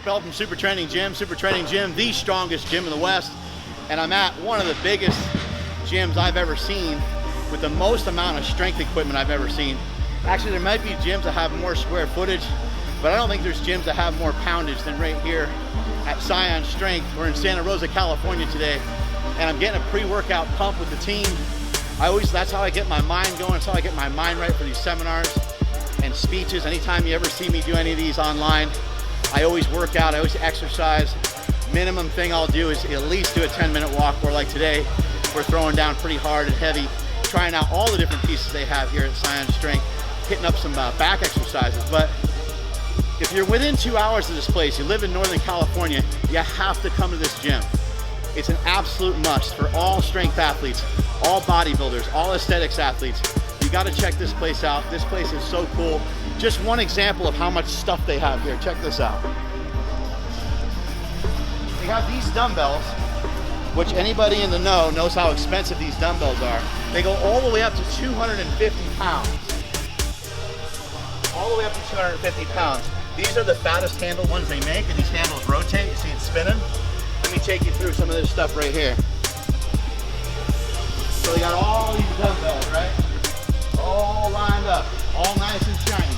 Bell from SuperTraining Gym. SuperTraining Gym, the strongest gym in the West. And I'm at one of the biggest gyms I've ever seen with the most amount of strength equipment I've ever seen. Actually, there might be gyms that have more square footage, but I don't think there's gyms that have more poundage than right here at Saiyan Strength. We're in Santa Rosa, California today, and I'm getting a pre-workout pump with the team. That's how I get my mind going. That's how I get my mind right for these seminars and speeches. Anytime you ever see me do any of these online, I always work out, I always exercise. Minimum thing I'll do is at least do a 10-minute walk, or like today, we're throwing down pretty hard and heavy, trying out all the different pieces they have here at Saiyan Strength, hitting up some back exercises. But if you're within 2 hours of this place, you live in Northern California, you have to come to this gym. It's an absolute must for all strength athletes, all bodybuilders, all aesthetics athletes. You gotta check this place out. This place is so cool. Just one example of how much stuff they have here. Check this out. They have these dumbbells, which anybody in the know knows how expensive these dumbbells are. They go all the way up to 250 pounds. All the way up to 250 pounds. These are the fattest handle ones they make, and these handles rotate. You see it spinning? Let me take you through some of this stuff right here. So they got all these dumbbells, right? All lined up, all nice and shiny.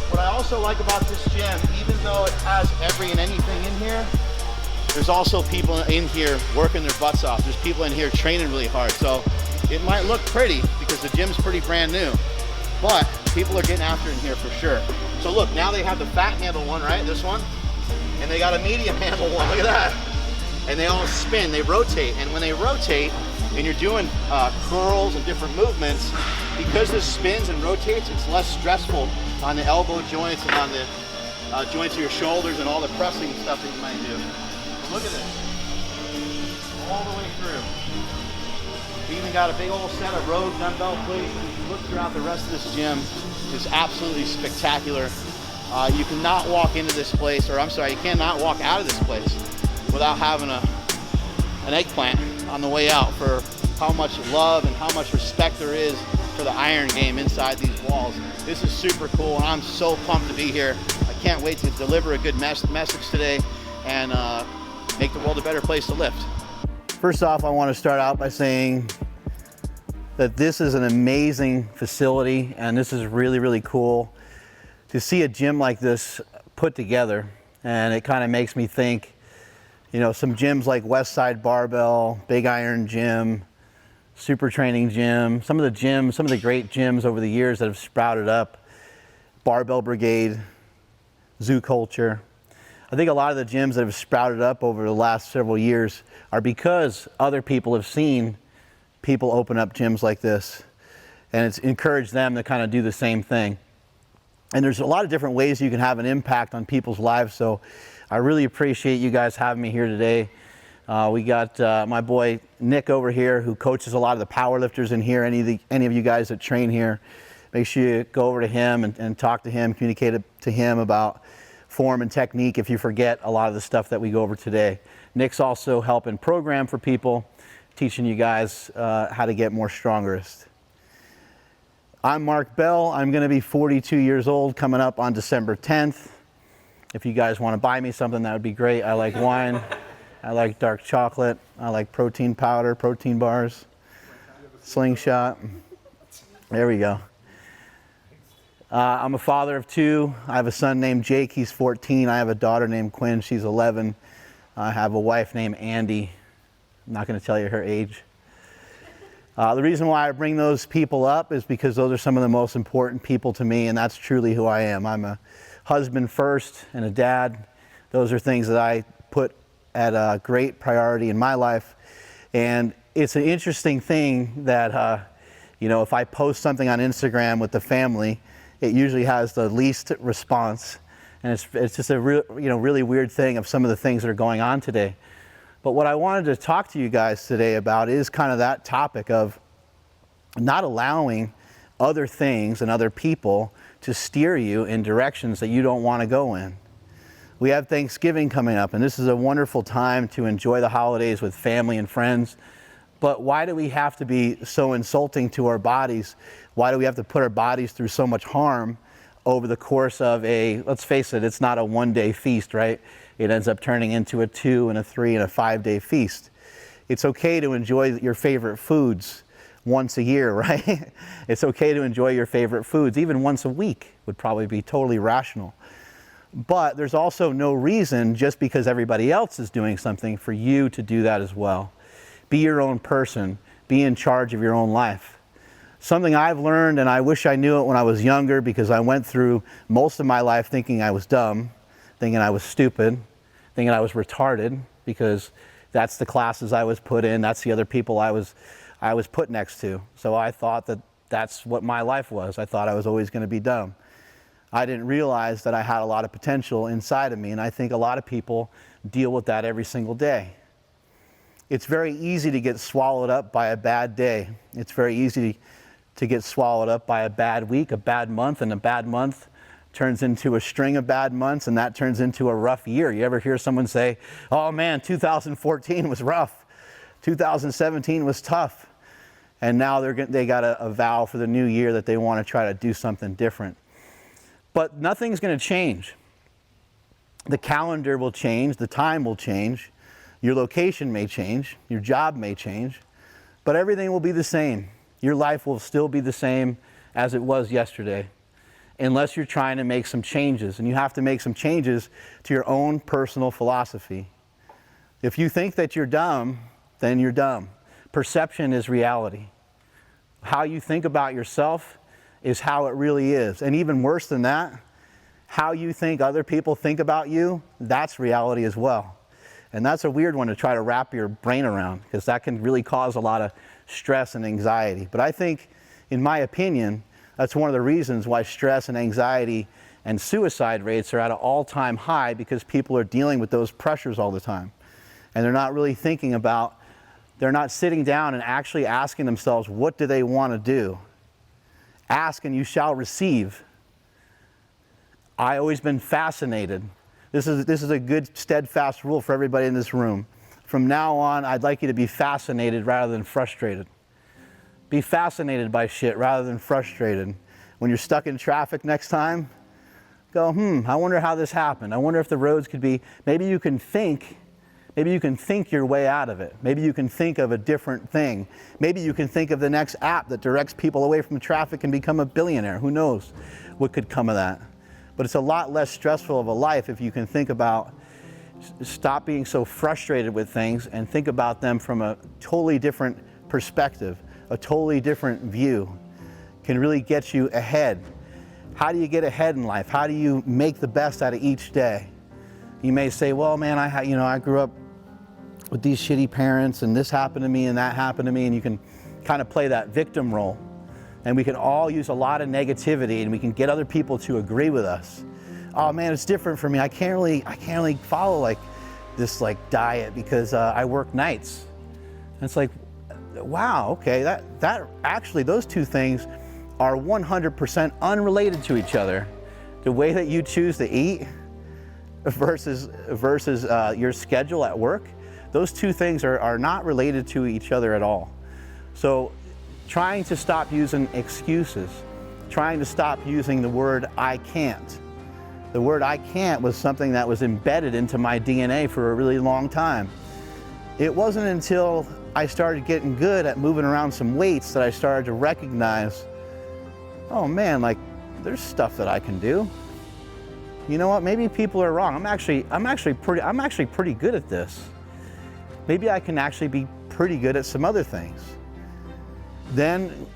What I also like about this gym, even though it has every and anything in here, there's also people in here working their butts off. There's people in here training really hard. So it might look pretty because the gym's pretty brand new, but people are getting after it in here for sure. So look, now they have the fat handle one, right? This one. And they got a medium handle one, look at that. And they all spin, they rotate. And when they rotate, and you're doing curls and different movements, because this spins and rotates, it's less stressful on the elbow joints and on the joints of your shoulders and all the pressing stuff that you might do. So look at this, all the way through. We even got a big old set of rogue dumbbell plates. And if you look throughout the rest of this gym, it's absolutely spectacular. You cannot walk into this place, or I'm sorry, you cannot walk out of this place without having an eggplant on the way out for how much love and how much respect there is for the iron game inside these walls. This is super cool, and I'm so pumped to be here. I can't wait to deliver a good message today and make the world a better place to lift. First off, I want to start out by saying that this is an amazing facility, and this is really, really cool to see a gym like this put together. And it kind of makes me think, you know, some gyms like Westside Barbell, Big Iron Gym, SuperTraining Gym, some of the great gyms over the years that have sprouted up, Barbell Brigade, Zoo Culture. I think a lot of the gyms that have sprouted up over the last several years are because other people have seen people open up gyms like this, and it's encouraged them to kind of do the same thing. And there's a lot of different ways you can have an impact on people's lives, so I really appreciate you guys having me here today. We got my boy Nick over here, who coaches a lot of the power lifters in here. Any of you guys that train here, make sure you go over to him and talk to him, communicate to him about form and technique if you forget a lot of the stuff that we go over today. Nick's also helping program for people, teaching you guys how to get more strongest. I'm Mark Bell. I'm going to be 42 years old coming up on December 10th. If you guys want to buy me something, that would be great. I like wine. I like dark chocolate. I like protein powder, protein bars, Slingshot. There we go. I'm a father of two. I have a son named Jake. He's 14. I have a daughter named Quinn. She's 11. I have a wife named Andy. I'm not going to tell you her age. The reason why I bring those people up is because those are some of the most important people to me, and that's truly who I am. I'm a husband first and a dad. Those are things that I put at a great priority in my life. And it's an interesting thing that, you know, if I post something on Instagram with the family, it usually has the least response. And it's just a really weird thing of some of the things that are going on today. But what I wanted to talk to you guys today about is kind of that topic of not allowing other things and other people to steer you in directions that you don't want to go in. We have Thanksgiving coming up, and this is a wonderful time to enjoy the holidays with family and friends. But why do we have to be so insulting to our bodies? Why do we have to put our bodies through so much harm over the course of let's face it, it's not a one-day feast, right? It ends up turning into a 2 and a 3 and a 5-day feast. It's okay to enjoy your favorite foods once a year, right? It's okay to enjoy your favorite foods, even once a week would probably be totally rational. But there's also no reason, just because everybody else is doing something, for you to do that as well. Be your own person. Be in charge of your own life. Something I've learned, and I wish I knew it when I was younger, because I went through most of my life thinking I was dumb, thinking I was stupid, thinking I was retarded, because that's the classes I was put in, that's the other people I was put next to. So I thought that that's what my life was. I thought I was always going to be dumb. I didn't realize that I had a lot of potential inside of me, and I think a lot of people deal with that every single day. It's very easy to get swallowed up by a bad day. It's very easy to get swallowed up by a bad week, a bad month, and a bad month turns into a string of bad months, and that turns into a rough year. You ever hear someone say, oh man, 2014 was rough, 2017 was tough, and now they got a vow for the new year that they want to try to do something different. But nothing's going to change. The calendar will change, the time will change, your location may change, your job may change, but everything will be the same. Your life will still be the same as it was yesterday, unless you're trying to make some changes, and you have to make some changes to your own personal philosophy. If you think that you're dumb, then you're dumb. Perception is reality. How you think about yourself is how it really is. And even worse than that, how you think other people think about you, that's reality as well. And that's a weird one to try to wrap your brain around, because that can really cause a lot of stress and anxiety. But I think, in my opinion, that's one of the reasons why stress and anxiety and suicide rates are at an all-time high, because people are dealing with those pressures all the time. And they're not really thinking about, they're not sitting down and actually asking themselves, what do they want to do? Ask and you shall receive. I always been fascinated. This is a good steadfast rule for everybody in this room. From now on, I'd like you to be fascinated rather than frustrated. Be fascinated by shit rather than frustrated. When you're stuck in traffic next time, go, I wonder how this happened. I wonder if the roads could be, maybe you can think your way out of it. Maybe you can think of a different thing. Maybe you can think of the next app that directs people away from traffic and become a billionaire. Who knows what could come of that? But it's a lot less stressful of a life if you can think about, stop being so frustrated with things and think about them from a totally different perspective, a totally different view. Can really get you ahead. How do you get ahead in life? How do you make the best out of each day? You may say, well, man, I grew up with these shitty parents, and this happened to me and that happened to me, and you can kind of play that victim role. And we can all use a lot of negativity, and we can get other people to agree with us. Oh man, it's different for me. I can't really follow like this diet because I work nights. And it's like, wow, okay, that actually, those two things are 100% unrelated to each other. The way that you choose to eat versus your schedule at work, those two things are not related to each other at all. So trying to stop using excuses, trying to stop using the word I can't. The word I can't was something that was embedded into my DNA for a really long time. It wasn't until I started getting good at moving around some weights that I started to recognize, oh man, there's stuff that I can do. You know what, maybe people are wrong. I'm actually pretty good at this. Maybe I can actually be pretty good at some other things. Then,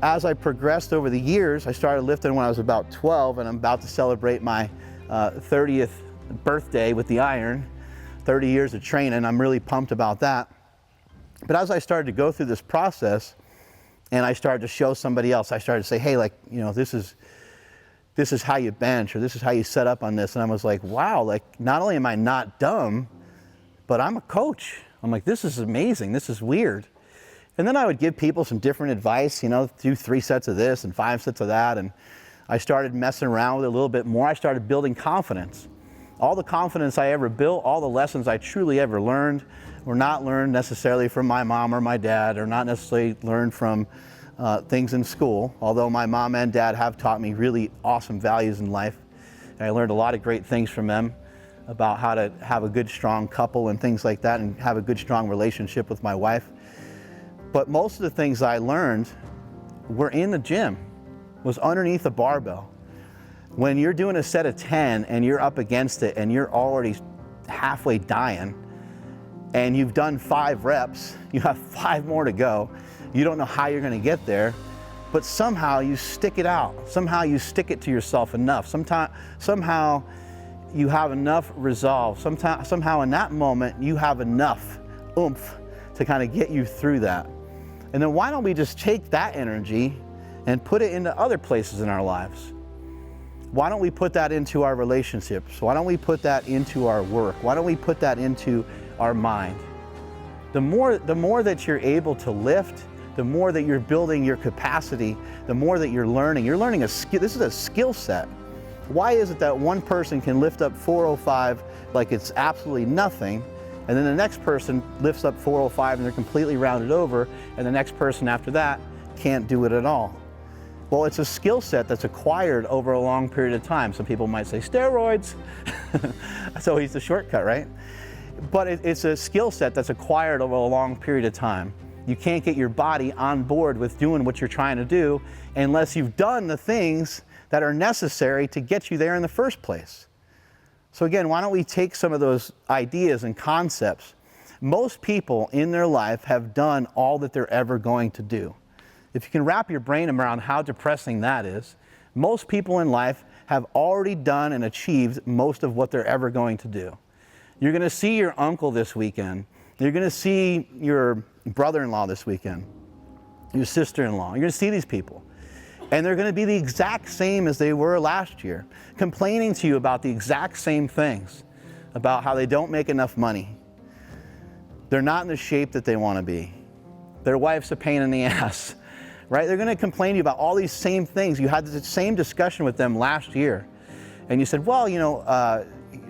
as I progressed over the years, I started lifting when I was about 12, and I'm about to celebrate my 30th birthday with the iron, 30 years of training. I'm really pumped about that. But as I started to go through this process, and I started to show somebody else, I started to say, hey, this is how you bench, or this is how you set up on this. And I was like, wow, not only am I not dumb, but I'm a coach. I'm like, this is amazing, this is weird. And then I would give people some different advice, do 3 sets of this and 5 sets of that. And I started messing around with it a little bit more. I started building confidence. All the confidence I ever built, all the lessons I truly ever learned were not learned necessarily from my mom or my dad, or not necessarily learned from things in school, although my mom and dad have taught me really awesome values in life. And I learned a lot of great things from them about how to have a good, strong couple and things like that, and have a good, strong relationship with my wife. But most of the things I learned were in the gym, was underneath a barbell. When you're doing a set of 10 and you're up against it and you're already halfway dying, and you've done 5 reps, you have 5 more to go, you don't know how you're going to get there, but somehow you stick it out. Somehow you stick it to yourself enough. Somehow you have enough resolve. Somehow in that moment you have enough oomph to kind of get you through that. And then why don't we just take that energy and put it into other places in our lives? Why don't we put that into our relationships? Why don't we put that into our work? Why don't we put that into our mind? The more that you're able to lift, the more that you're building your capacity, the more that you're learning. You're learning a skill. This is a skill set. Why is it that one person can lift up 405 like it's absolutely nothing, and then the next person lifts up 405 and they're completely rounded over, and the next person after that can't do it at all? Well, it's a skill set that's acquired over a long period of time. Some people might say steroids. That's always the shortcut, right? But it's a skill set that's acquired over a long period of time. You can't get your body on board with doing what you're trying to do unless you've done the things that are necessary to get you there in the first place. So again, why don't we take some of those ideas and concepts? Most people in their life have done all that they're ever going to do. If you can wrap your brain around how depressing that is, most people in life have already done and achieved most of what they're ever going to do. You're going to see your uncle this weekend. You're going to see your brother-in-law this weekend, your sister-in-law. You're going to see these people. And they're going to be the exact same as they were last year, complaining to you about the exact same things, about how they don't make enough money. They're not in the shape that they want to be. Their wife's a pain in the ass, right? They're going to complain to you about all these same things. You had the same discussion with them last year. And you said, well,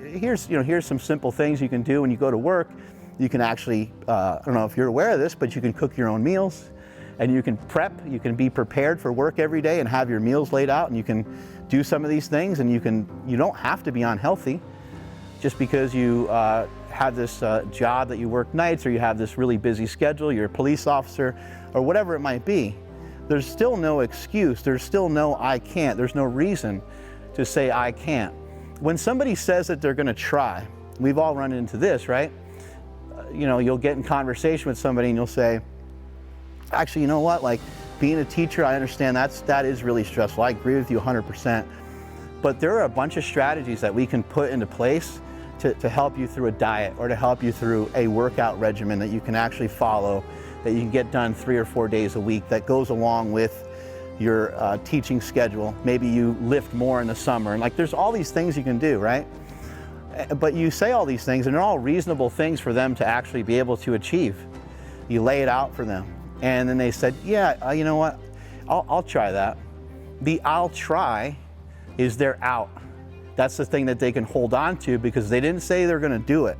here's some simple things you can do when you go to work. You can actually, I don't know if you're aware of this, but you can cook your own meals, and you can prep, you can be prepared for work every day and have your meals laid out, and you can do some of these things, and you don't have to be unhealthy just because you have this job that you work nights, or you have this really busy schedule, you're a police officer, or whatever it might be. There's still no excuse, there's still no I can't, there's no reason to say I can't. When somebody says that they're gonna try, we've all run into this, right? You'll get in conversation with somebody and you'll say, actually, you know what, like being a teacher, I understand that is really stressful. I agree with you 100%. But there are a bunch of strategies that we can put into place to help you through a diet, or to help you through a workout regimen that you can actually follow, that you can get done 3 or 4 days a week, that goes along with your teaching schedule. Maybe you lift more in the summer, and like there's all these things you can do, right? But you say all these things and they're all reasonable things for them to actually be able to achieve. You lay it out for them, and then they said, yeah, you know what, I'll try that. The I'll try is their out. That's the thing that they can hold on to, because they didn't say they're gonna do it.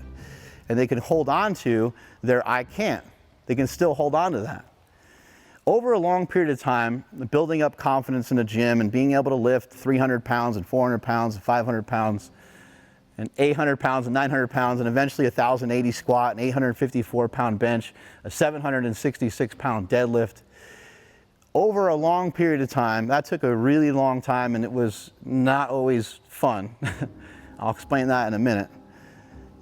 And they can hold on to their I can't. They can still hold on to that. Over a long period of time, building up confidence in the gym and being able to lift 300 pounds and 400 pounds and 500 pounds and 800 pounds and 900 pounds and eventually 1,080 squat and 854 pound bench, a 766 pound deadlift. Over a long period of time, that took a really long time, and it was not always fun. I'll explain that in a minute.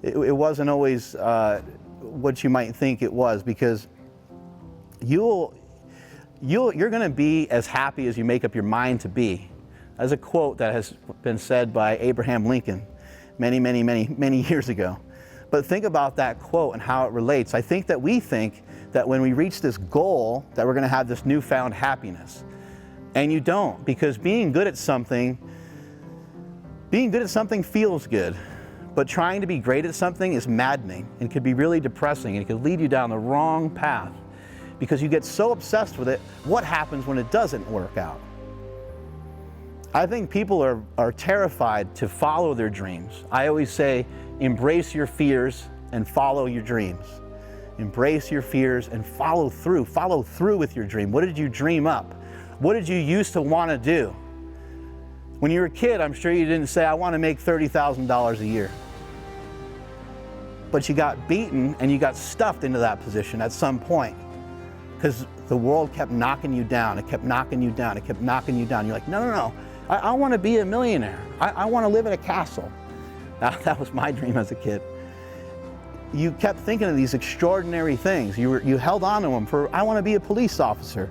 It wasn't always what you might think it was, because you're gonna be as happy as you make up your mind to be. That's a quote that has been said by Abraham Lincoln many years ago. But think about that quote and how it relates. I think that we think that when we reach this goal that we're gonna have this newfound happiness. And you don't, because being good at something feels good. But trying to be great at something is maddening and could be really depressing, and it could lead you down the wrong path, because you get so obsessed with it. What happens when it doesn't work out? I think people are terrified to follow their dreams. I always say, embrace your fears and follow your dreams. Embrace your fears and follow through. Follow through with your dream. What did you dream up? What did you used to want to do? When you were a kid, I'm sure you didn't say, I want to make $30,000 a year. But you got beaten and you got stuffed into that position at some point because the world kept knocking you down. It kept knocking you down. It kept knocking you down. You're like, no, no, no. I want to be a millionaire. I want to live in a castle. That was my dream as a kid. You kept thinking of these extraordinary things. You held on to them for, I want to be a police officer.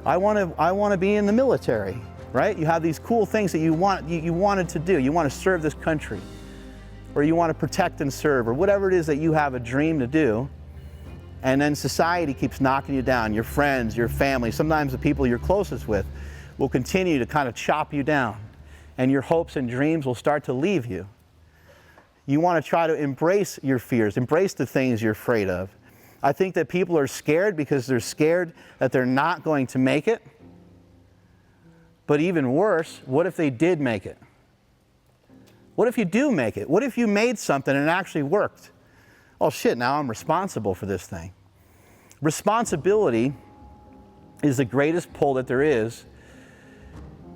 I want to be in the military, right? You have these cool things that you wanted to do. You want to serve this country, or you want to protect and serve, or whatever it is that you have a dream to do. And then society keeps knocking you down. Your friends, your family, sometimes the people you're closest with will continue to kind of chop you down, and your hopes and dreams will start to leave you. You want to try to embrace your fears, embrace the things you're afraid of. I think that people are scared because they're scared that they're not going to make it. But even worse, what if they did make it? What if you do make it? What if you made something and it actually worked? Oh shit, now I'm responsible for this thing. Responsibility is the greatest pull that there is.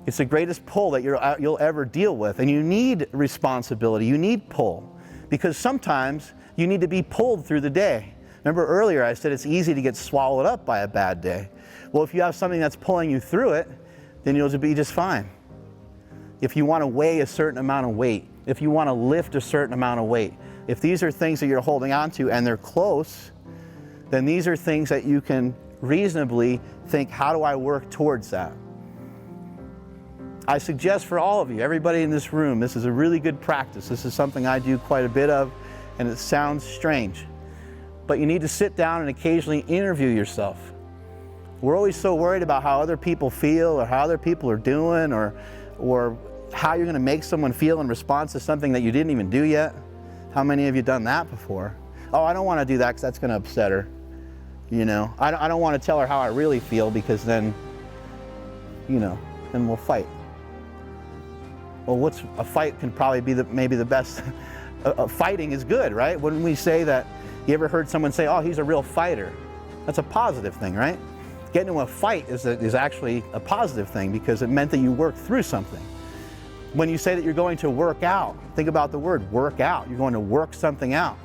It's the greatest pull that you'll ever deal with. And you need responsibility, you need pull. Because sometimes you need to be pulled through the day. Remember earlier I said it's easy to get swallowed up by a bad day. Well, if you have something that's pulling you through it, then you'll be just fine. If you want to weigh a certain amount of weight, if you want to lift a certain amount of weight, if these are things that you're holding on to and they're close, then these are things that you can reasonably think, how do I work towards that? I suggest for all of you, everybody in this room, this is a really good practice. This is something I do quite a bit of, and it sounds strange. But you need to sit down and occasionally interview yourself. We're always so worried about how other people feel or how other people are doing or how you're going to make someone feel in response to something that you didn't even do yet. How many of you done that before? Oh, I don't want to do that because that's going to upset her. You know, I don't want to tell her how I really feel because then, you know, then we'll fight. Well, a fight can probably be maybe the best. Fighting is good, right? When we say that, you ever heard someone say, oh, he's a real fighter? That's a positive thing, right? Getting into a fight is actually a positive thing because it meant that you worked through something. When you say that you're going to work out, think about the word work out. You're going to work something out.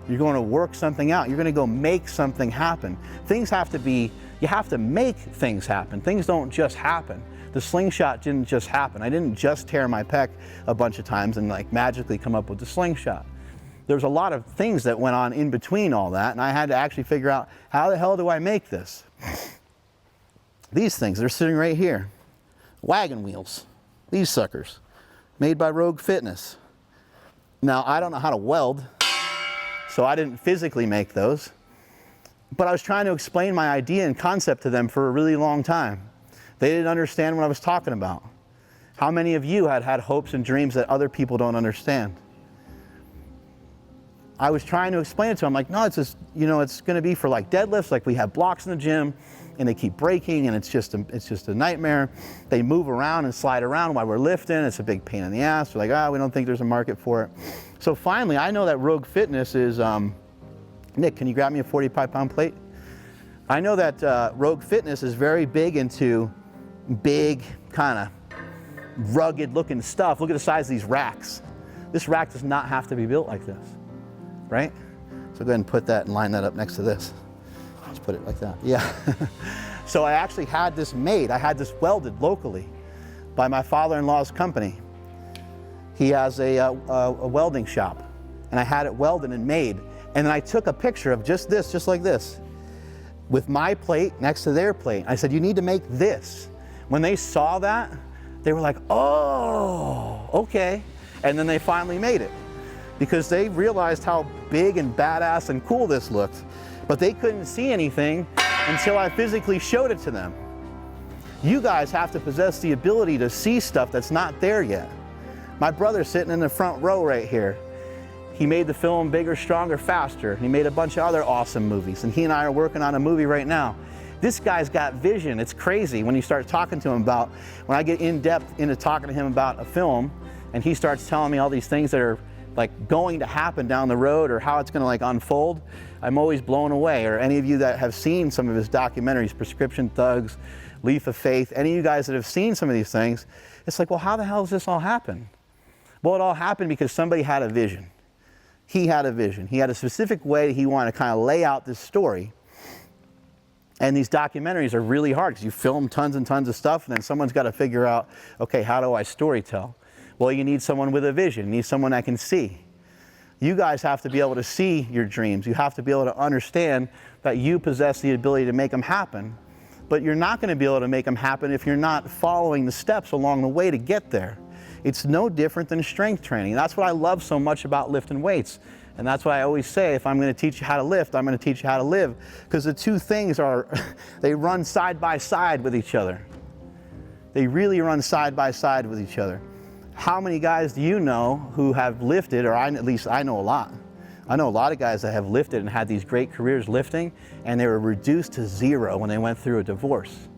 You're going to work something out. You're going to go make something happen. Things have to be, you have to make things happen. Things don't just happen. The slingshot didn't just happen. I didn't just tear my pec a bunch of times and like magically come up with the slingshot. There's a lot of things that went on in between all that, and I had to actually figure out, how the hell do I make this? These things, they're sitting right here. Wagon wheels. These suckers, made by Rogue Fitness. Now, I don't know how to weld, so I didn't physically make those, but I was trying to explain my idea and concept to them for a really long time. They didn't understand what I was talking about. How many of you had hopes and dreams that other people don't understand? I was trying to explain it to them, like, no, it's just, you know, it's going to be for like deadlifts, like we have blocks in the gym, and they keep breaking, and it's just a nightmare. They move around and slide around while we're lifting. It's a big pain in the ass. We're like, we don't think there's a market for it. So finally, I know that Rogue Fitness is, Nick, can you grab me a 45-pound plate? I know that Rogue Fitness is very big into big, kind of rugged-looking stuff. Look at the size of these racks. This rack does not have to be built like this, right? So go ahead and put that and line that up next to this. Just put it like that, yeah. So I actually had this made. I had this welded locally by my father-in-law's company. He has a welding shop, and I had it welded and made. And then I took a picture of just this, just like this, with my plate next to their plate. I said, you need to make this. When they saw that, they were like, oh, okay. And then they finally made it because they realized how big and badass and cool this looked. But they couldn't see anything until I physically showed it to them. You guys have to possess the ability to see stuff that's not there yet. My brother's sitting in the front row right here. He made the film Bigger, Stronger, Faster. He made a bunch of other awesome movies, and he and I are working on a movie right now. This guy's got vision. It's crazy when you start talking to him about, when I get in depth into talking to him about a film, and he starts telling me all these things that are like going to happen down the road or how it's going to like unfold, I'm always blown away. Or any of you that have seen some of his documentaries, Prescription Thugs, Leap of Faith, any of you guys that have seen some of these things, it's like, well, how the hell does this all happen? Well, it all happened because somebody had a vision. He had a vision. He had a specific way he wanted to kind of lay out this story. And these documentaries are really hard because you film tons and tons of stuff, and then someone's got to figure out, okay, how do I storytell? Well, you need someone with a vision. You need someone that can see. You guys have to be able to see your dreams. You have to be able to understand that you possess the ability to make them happen. But you're not going to be able to make them happen if you're not following the steps along the way to get there. It's no different than strength training. That's what I love so much about lifting weights. And that's why I always say, if I'm going to teach you how to lift, I'm going to teach you how to live. Because the two things are, they run side by side with each other. They really run side by side with each other. How many guys do you know who have lifted, or at least I know a lot. I know a lot of guys that have lifted and had these great careers lifting, and they were reduced to zero when they went through a divorce.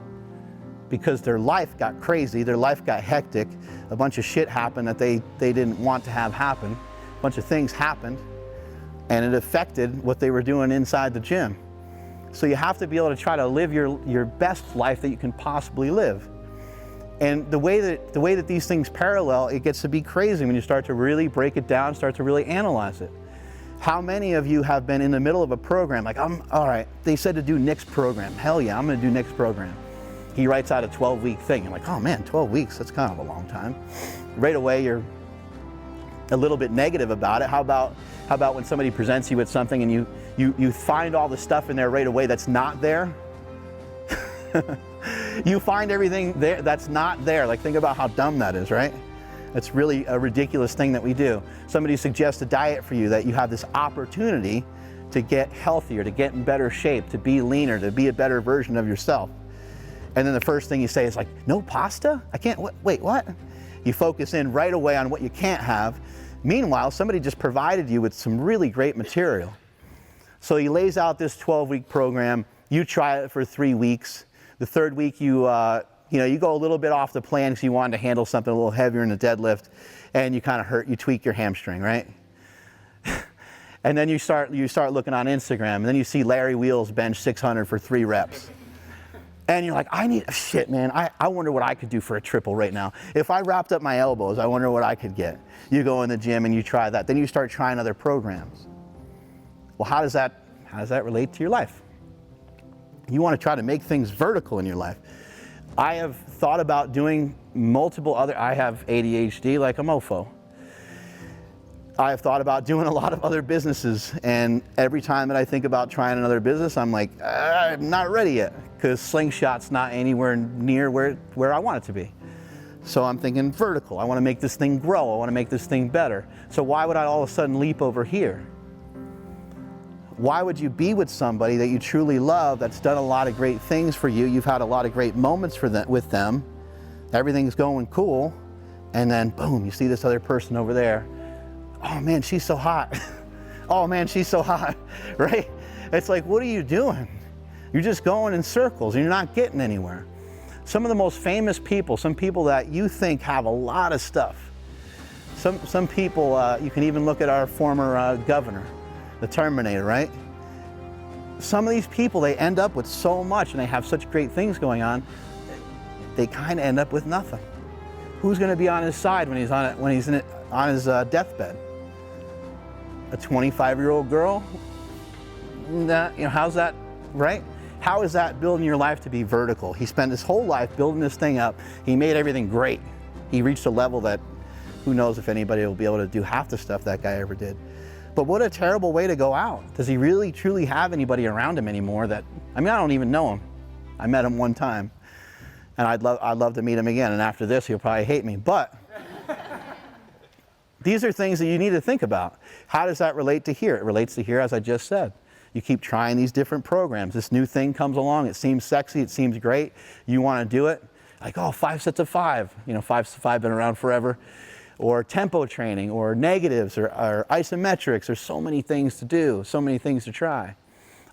Because their life got crazy, their life got hectic, a bunch of shit happened that they didn't want to have happen, a bunch of things happened, and it affected what they were doing inside the gym. So you have to be able to try to live your best life that you can possibly live. And the way that these things parallel, it gets to be crazy when you start to really break it down, start to really analyze it. How many of you have been in the middle of a program, like, all right, they said to do Nick's program. Hell yeah, I'm gonna do Nick's program. He writes out a 12-week thing. You're like, oh man, 12 weeks, that's kind of a long time. Right away, you're a little bit negative about it. How about when somebody presents you with something and you find all the stuff in there right away that's not there? You find everything there that's not there. Like, think about how dumb that is, right? It's really a ridiculous thing that we do. Somebody suggests a diet for you, that you have this opportunity to get healthier, to get in better shape, to be leaner, to be a better version of yourself. And then the first thing you say is like, no pasta? I can't, wait, what? You focus in right away on what you can't have. Meanwhile, somebody just provided you with some really great material. So he lays out this 12-week program. You try it for 3 weeks. The third week, you go a little bit off the plan because you wanted to handle something a little heavier in the deadlift, and you kind of you tweak your hamstring, right? And then you start looking on Instagram, and then you see Larry Wheels bench 600 for 3 reps. And you're like, shit, man, I wonder what I could do for a triple right now. If I wrapped up my elbows, I wonder what I could get. You go in the gym and you try that. Then you start trying other programs. Well, how does that relate to your life? You want to try to make things vertical in your life. I have thought about doing I have ADHD like a mofo. I have thought about doing a lot of other businesses, and every time that I think about trying another business, I'm like, I'm not ready yet, because Slingshot's not anywhere near where I want it to be. So I'm thinking vertical. I want to make this thing grow. I want to make this thing better. So why would I all of a sudden leap over here? Why would you be with somebody that you truly love, that's done a lot of great things for you? You've had a lot of great moments with them. Everything's going cool. And then boom, you see this other person over there. Oh man, she's so hot. Oh man, she's so hot, right? It's like, what are you doing? You're just going in circles and you're not getting anywhere. Some of the most famous people, some people that you think have a lot of stuff. Some people, you can even look at our former governor, the Terminator, right? Some of these people, they end up with so much and they have such great things going on, they kind of end up with nothing. Who's going to be on his side when he's on his deathbed? A 25-year-old girl? How's that, right? How is that building your life to be vertical? He spent his whole life building this thing up. He made everything great. He reached a level that who knows if anybody will be able to do half the stuff that guy ever did. But what a terrible way to go out. Does he really truly have anybody around him anymore I don't even know him. I met him one time, and I'd love to meet him again, and after this he'll probably hate me. But these are things that you need to think about. How does that relate to here? It relates to here, as I just said. You keep trying these different programs. This new thing comes along, it seems sexy, it seems great. You want to do it. Like, 5 sets of 5. 5 sets of 5 been around forever. Or tempo training, or negatives, or isometrics. There's so many things to do, so many things to try.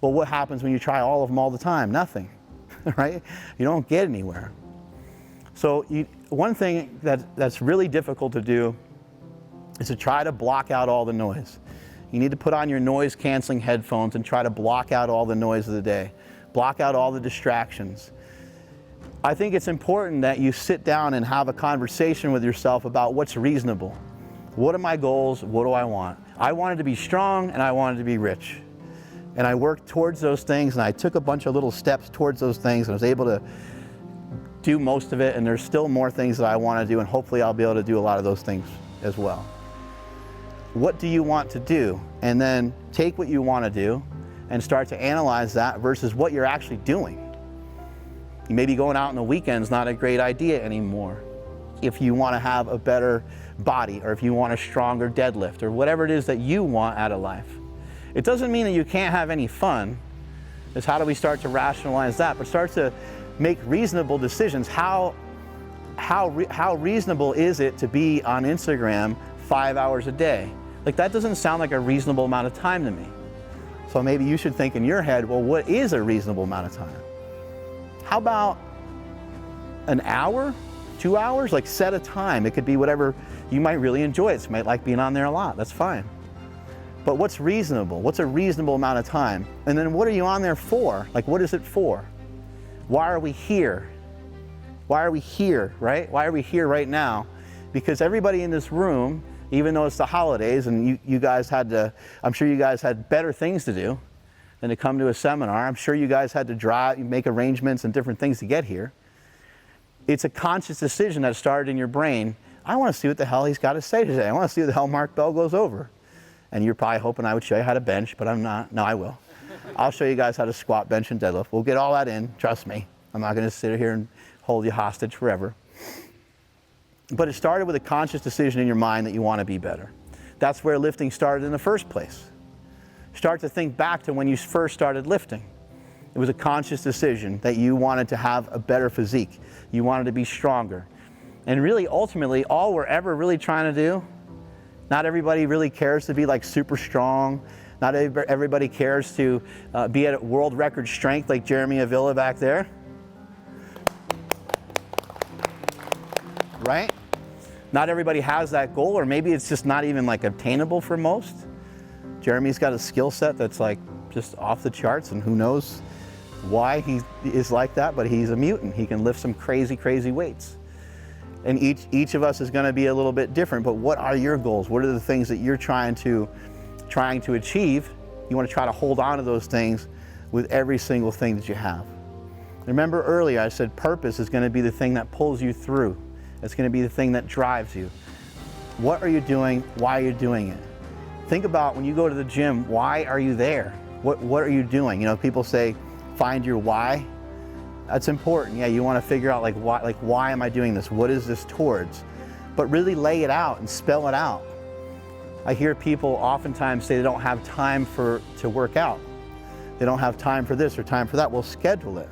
Well, what happens when you try all of them all the time? Nothing, right? You don't get anywhere. So one thing that's really difficult to do is to try to block out all the noise. You need to put on your noise canceling headphones and try to block out all the noise of the day. Block out all the distractions. I think it's important that you sit down and have a conversation with yourself about what's reasonable. What are my goals? What do I want? I wanted to be strong and I wanted to be rich. And I worked towards those things, and I took a bunch of little steps towards those things, and I was able to do most of it, and there's still more things that I want to do, and hopefully I'll be able to do a lot of those things as well. What do you want to do? And then take what you want to do and start to analyze that versus what you're actually doing. Maybe going out on the weekend's not a great idea anymore. If you want to have a better body, or if you want a stronger deadlift, or whatever it is that you want out of life. It doesn't mean that you can't have any fun. It's how do we start to rationalize that, but start to make reasonable decisions. How reasonable is it to be on Instagram 5 hours a day? Like, that doesn't sound like a reasonable amount of time to me. So maybe you should think in your head, well, what is a reasonable amount of time? How about an hour, 2 hours? Like, set a time. It could be whatever you might really enjoy. You might like being on there a lot. That's fine. But what's reasonable? What's a reasonable amount of time? And then what are you on there for? Like, what is it for? Why are we here? Why are we here, right? Why are we here right now? Because everybody in this room, even though it's the holidays and you guys had to, I'm sure you guys had better things to do than to come to a seminar. I'm sure you guys had to drive, make arrangements and different things to get here. It's a conscious decision that started in your brain. I want to see what the hell he's got to say today. I want to see what the hell Mark Bell goes over. And you're probably hoping I would show you how to bench, but I'm not. No, I will. I'll show you guys how to squat, bench, and deadlift. We'll get all that in, trust me. I'm not going to sit here and hold you hostage forever. But it started with a conscious decision in your mind that you want to be better. That's where lifting started in the first place. Start to think back to when you first started lifting. It was a conscious decision that you wanted to have a better physique. You wanted to be stronger. And really, ultimately, all we're ever really trying to do, not everybody really cares to be like super strong. Not everybody cares to be at world record strength like Jeremy Avila back there. Right? Not everybody has that goal, or maybe it's just not even like obtainable for most. Jeremy's got a skill set that's like just off the charts, and who knows why he is like that, but he's a mutant. He can lift some crazy, crazy weights. And each of us is going to be a little bit different, but what are your goals? What are the things that you're trying to achieve? You want to try to hold on to those things with every single thing that you have. Remember earlier I said purpose is going to be the thing that pulls you through. It's going to be the thing that drives you. What are you doing? Why are you doing it? Think about when you go to the gym, why are you there? What are you doing? You know, people say, find your why. That's important. Yeah, you want to figure out why am I doing this? What is this towards? But really lay it out and spell it out. I hear people oftentimes say they don't have time to work out. They don't have time for this or time for that. Well, schedule it.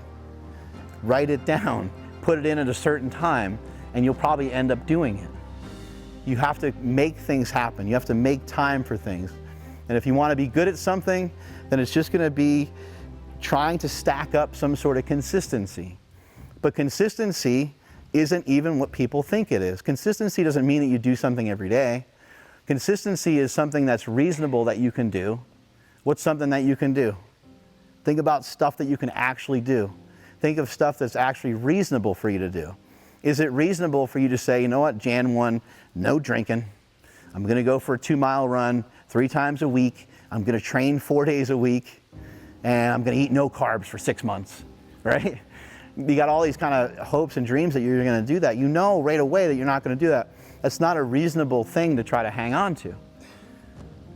Write it down. Put it in at a certain time, and you'll probably end up doing it. You have to make things happen. You have to make time for things. And if you want to be good at something, then it's just going to be trying to stack up some sort of consistency. But consistency isn't even what people think it is. Consistency doesn't mean that you do something every day. Consistency is something that's reasonable that you can do. What's something that you can do? Think about stuff that you can actually do. Think of stuff that's actually reasonable for you to do. Is it reasonable for you to say, you know what, Jan 1, no drinking. I'm going to go for a 2-mile run 3 times a week. I'm going to train 4 days a week. And I'm going to eat no carbs for 6 months, right? You got all these kind of hopes and dreams that you're going to do that. You know right away that you're not going to do that. That's not a reasonable thing to try to hang on to.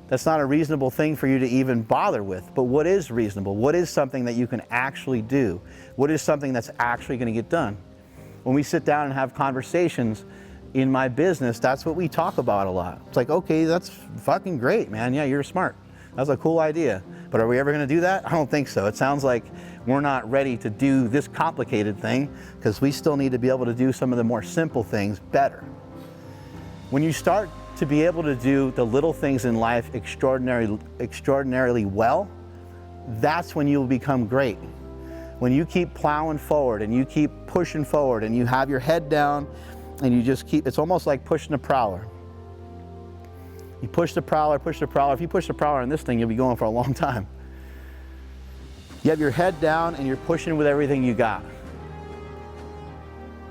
That's not a reasonable thing for you to even bother with. But what is reasonable? What is something that you can actually do? What is something that's actually going to get done? When we sit down and have conversations in my business, that's what we talk about a lot. It's like, okay, that's fucking great, man. Yeah, you're smart. That's a cool idea. But are we ever going to do that? I don't think so. It sounds like we're not ready to do this complicated thing because we still need to be able to do some of the more simple things better. When you start to be able to do the little things in life extraordinarily well, that's when you'll become great. When you keep plowing forward and you keep pushing forward and you have your head down and you just keep, it's almost like pushing a prowler. You push the prowler, push the prowler. If you push the prowler on this thing, you'll be going for a long time. You have your head down and you're pushing with everything you got.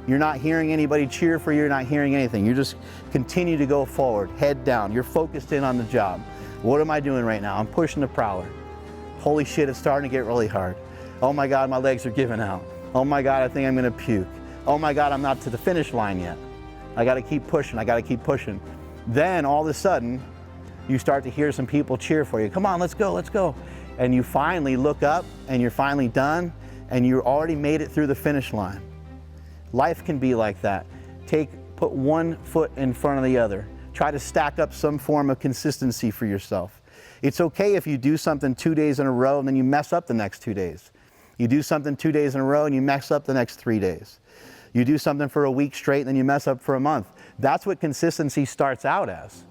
You're not hearing anybody cheer for you, you're not hearing anything. You just continue to go forward, head down. You're focused in on the job. What am I doing right now? I'm pushing the prowler. Holy shit, it's starting to get really hard. Oh my God, my legs are giving out. Oh my God, I think I'm gonna puke. Oh my God, I'm not to the finish line yet. I gotta keep pushing, I gotta keep pushing. Then all of a sudden, you start to hear some people cheer for you. Come on, let's go, let's go. And you finally look up and you're finally done and you already made it through the finish line. Life can be like that. Put one foot in front of the other. Try to stack up some form of consistency for yourself. It's okay if you do something 2 days in a row and then you mess up the next 2 days. You do something 2 days in a row and you mess up the next 3 days. You do something for a week straight and then you mess up for a month. That's what consistency starts out as.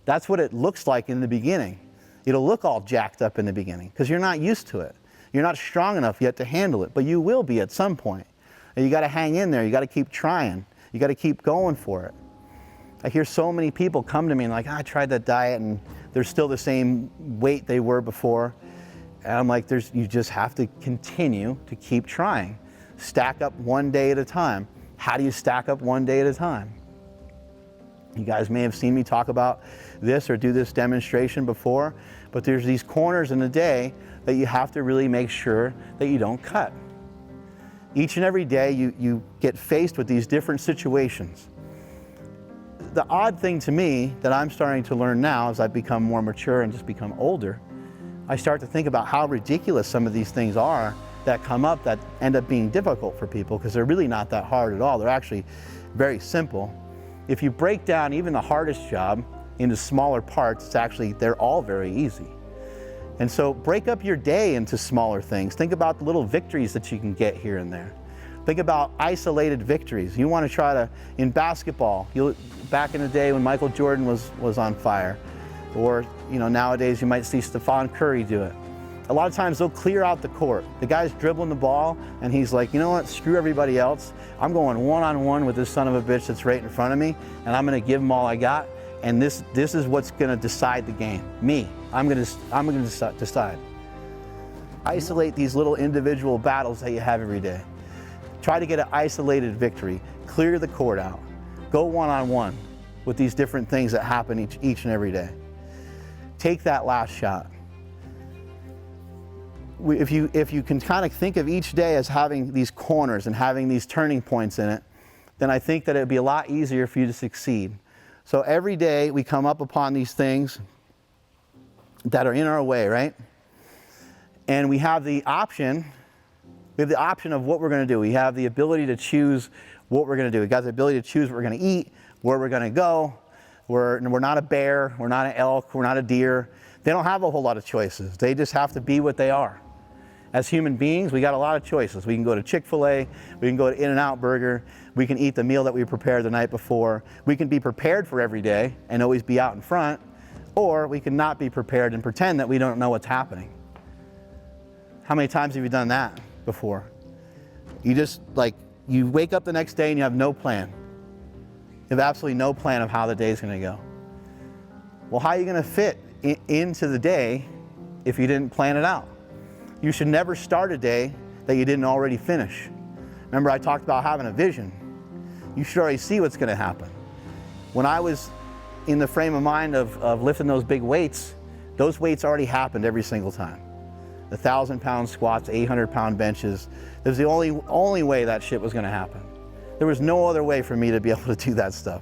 That's what it looks like in the beginning. It'll look all jacked up in the beginning because you're not used to it. You're not strong enough yet to handle it, but you will be at some point. And you got to hang in there. You got to keep trying. You got to keep going for it. I hear so many people come to me and like, I tried that diet and they're still the same weight they were before. And I'm like, you just have to continue to keep trying. Stack up one day at a time. How do you stack up one day at a time? You guys may have seen me talk about this or do this demonstration before, but there's these corners in the day that you have to really make sure that you don't cut. Each and every day you get faced with these different situations. The odd thing to me that I'm starting to learn now as I've become more mature and just become older, I start to think about how ridiculous some of these things are that come up that end up being difficult for people because they're really not that hard at all. They're actually very simple. If you break down even the hardest job into smaller parts, they're all very easy. And so break up your day into smaller things. Think about the little victories that you can get here and there. Think about isolated victories. You want to try to, in basketball, back in the day when Michael Jordan was on fire, or nowadays you might see Stephen Curry do it. A lot of times they'll clear out the court. The guy's dribbling the ball and he's like, you know what, screw everybody else. I'm going one-on-one with this son of a bitch that's right in front of me and I'm gonna give him all I got. And this is what's gonna decide the game. Me, I'm gonna decide. Isolate these little individual battles that you have every day. Try to get an isolated victory. Clear the court out. Go one-on-one with these different things that happen each and every day. Take that last shot. If you can kind of think of each day as having these corners and having these turning points in it, then I think that it'd be a lot easier for you to succeed. So every day we come up upon these things that are in our way, right? And we have the option of what we're going to do. We have the ability to choose what we're going to do. We got the ability to choose what we're going to eat, where we're going to go. We're not a bear, we're not an elk, we're not a deer. They don't have a whole lot of choices. They just have to be what they are. As human beings, we got a lot of choices. We can go to Chick-fil-A, we can go to In-N-Out Burger, we can eat the meal that we prepared the night before. We can be prepared for every day and always be out in front, or we can not be prepared and pretend that we don't know what's happening. How many times have you done that before? You wake up the next day and you have no plan. You have absolutely no plan of how the day's gonna go. Well, how are you gonna fit into the day if you didn't plan it out? You should never start a day that you didn't already finish. Remember, I talked about having a vision. You should already see what's gonna happen. When I was in the frame of mind of lifting those big weights, those weights already happened every single time. The 1,000-pound squats, 800-pound benches. It was the only way that shit was gonna happen. There was no other way for me to be able to do that stuff.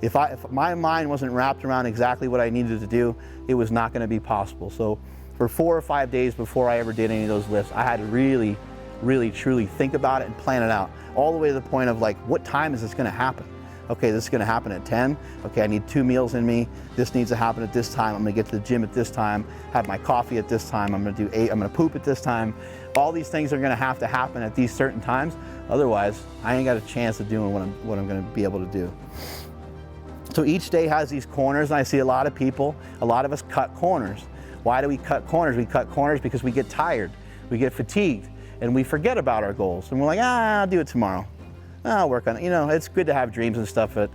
If my mind wasn't wrapped around exactly what I needed to do, it was not gonna be possible. So for 4 or 5 days before I ever did any of those lifts, I had to really, really, truly think about it and plan it out. All the way to the point of like, what time is this gonna happen? Okay, this is gonna happen at 10. Okay, I need 2 meals in me. This needs to happen at this time. I'm gonna get to the gym at this time, have my coffee at this time. I'm gonna poop at this time. All these things are gonna have to happen at these certain times. Otherwise, I ain't got a chance of doing what I'm gonna be able to do. So each day has these corners, and I see a lot of people, a lot of us cut corners. Why do we cut corners? We cut corners because we get tired, we get fatigued, and we forget about our goals. And we're like, I'll do it tomorrow. I'll work on it. It's good to have dreams and stuff, but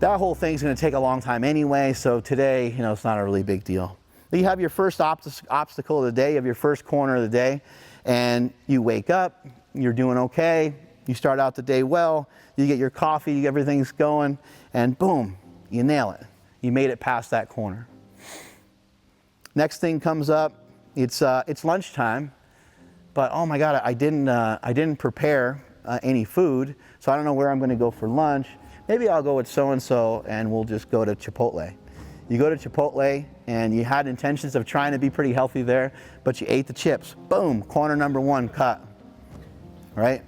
That whole thing's gonna take a long time anyway, so today, it's not a really big deal. You have your first obstacle of the day, you have your first corner of the day, and you wake up, you're doing okay, you start out the day well, you get your coffee, everything's going, and boom, you nail it. You made it past that corner. Next thing comes up, it's lunchtime, but oh my God, I didn't prepare any food, so I don't know where I'm gonna go for lunch. Maybe I'll go with so-and-so and we'll just go to Chipotle. You go to Chipotle and you had intentions of trying to be pretty healthy there, but you ate the chips. Boom, corner number one cut, right?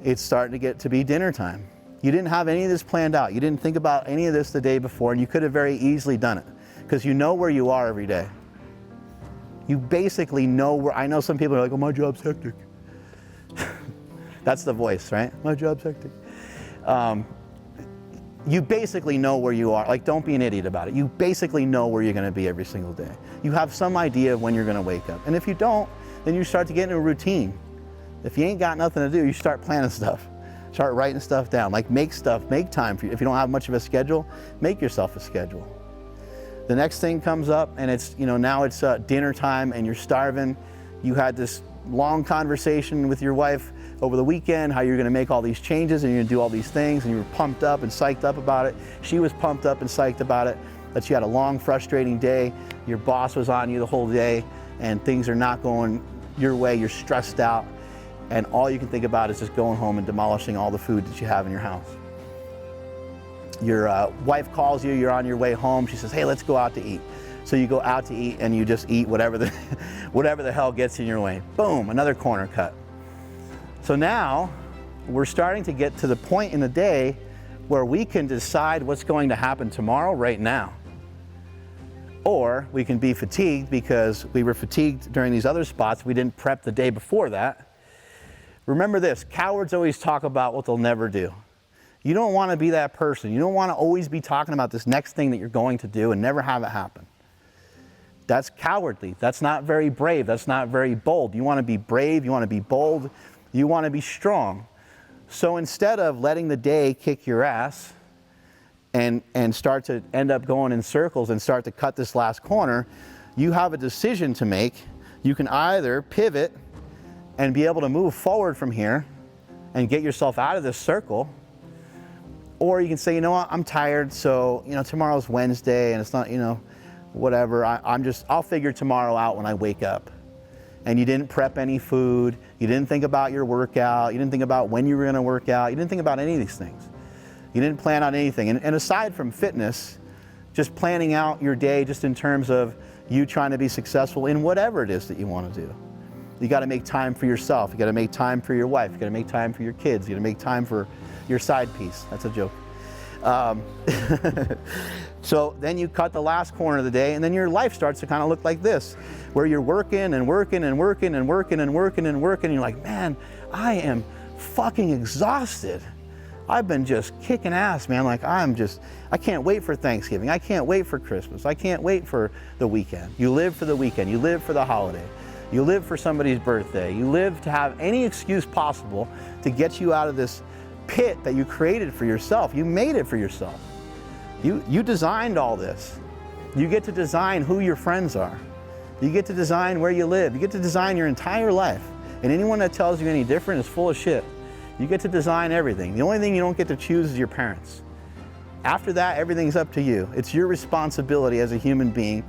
It's starting to get to be dinner time. You didn't have any of this planned out. You didn't think about any of this the day before, and you could have very easily done it because you know where you are every day. You basically know where, I know some people are like, oh, my job's hectic. That's the voice, right? My job's hectic. You basically know where you are. Like, don't be an idiot about it. You basically know where you're gonna be every single day. You have some idea of when you're gonna wake up. And if you don't, then you start to get into a routine. If you ain't got nothing to do, you start planning stuff. Start writing stuff down. Like, make time for you. If you don't have much of a schedule, make yourself a schedule. The next thing comes up and it's, now it's dinner time and you're starving. You had this long conversation with your wife over the weekend, how you're gonna make all these changes and you're gonna do all these things, and you were pumped up and psyched up about it. She was pumped up and psyched about it, that you had a long, frustrating day. Your boss was on you the whole day and things are not going your way, you're stressed out, and all you can think about is just going home and demolishing all the food that you have in your house. Your wife calls you, you're on your way home, she says, hey, let's go out to eat. So you go out to eat and you just eat whatever the hell gets in your way. Boom, another corner cut. So now we're starting to get to the point in the day where we can decide what's going to happen tomorrow right now. Or we can be fatigued because we were fatigued during these other spots. We didn't prep the day before that. Remember this, cowards always talk about what they'll never do. You don't want to be that person. You don't want to always be talking about this next thing that you're going to do and never have it happen. That's cowardly. That's not very brave. That's not very bold. You want to be brave. You want to be bold. You want to be strong. So instead of letting the day kick your ass and start to end up going in circles and start to cut this last corner, you have a decision to make. You can either pivot and be able to move forward from here and get yourself out of this circle, or you can say, you know what, I'm tired, so tomorrow's Wednesday and it's not, whatever, I'll figure tomorrow out when I wake up. And you didn't prep any food, you didn't think about your workout, you didn't think about when you were gonna work out, you didn't think about any of these things. You didn't plan out anything. And aside from fitness, just planning out your day just in terms of you trying to be successful in whatever it is that you want to do. You gotta make time for yourself, you gotta make time for your wife, you gotta make time for your kids, you gotta make time for your side piece. That's a joke. So then you cut the last corner of the day and then your life starts to kind of look like this, where you're working and working and working and working and working and working and you're like, man, I am fucking exhausted. I've been just kicking ass, man. Like I can't wait for Thanksgiving. I can't wait for Christmas. I can't wait for the weekend. You live for the weekend. You live for the holiday. You live for somebody's birthday. You live to have any excuse possible to get you out of this pit that you created for yourself. You made it for yourself. You designed all this. You get to design who your friends are. You get to design where you live. You get to design your entire life. And anyone that tells you any different is full of shit. You get to design everything. The only thing you don't get to choose is your parents. After that, everything's up to you. It's your responsibility as a human being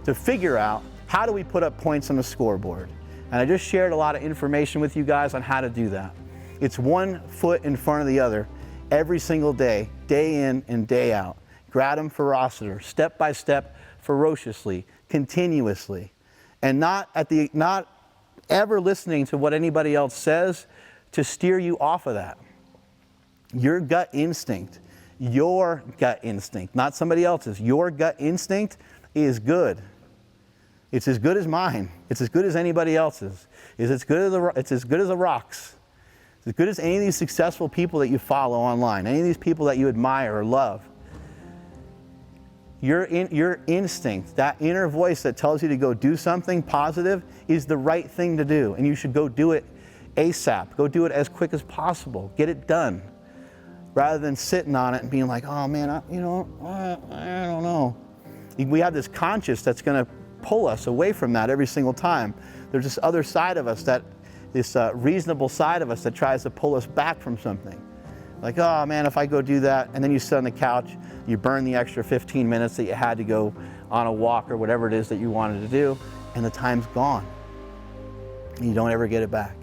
to figure out how do we put up points on the scoreboard. And I just shared a lot of information with you guys on how to do that. It's one foot in front of the other every single day, day in and day out. Gradum ferociter, step by step, ferociously, continuously. And not ever listening to what anybody else says to steer you off of that. Your gut instinct, not somebody else's, your gut instinct is good. It's as good as mine. It's as good as anybody else's. It's as good as the rocks. It's as good as any of these successful people that you follow online, any of these people that you admire or love. Your instinct, that inner voice that tells you to go do something positive is the right thing to do, and you should go do it ASAP. Go do it as quick as possible. Get it done. rather than sitting on it and being like, oh man, I don't know. We have this conscience that's going to pull us away from that every single time. There's this other side of us, this reasonable side of us that tries to pull us back from something. Like, oh man, if I go do that, and then you sit on the couch, you burn the extra 15 minutes that you had to go on a walk or whatever it is that you wanted to do, and the time's gone. And you don't ever get it back.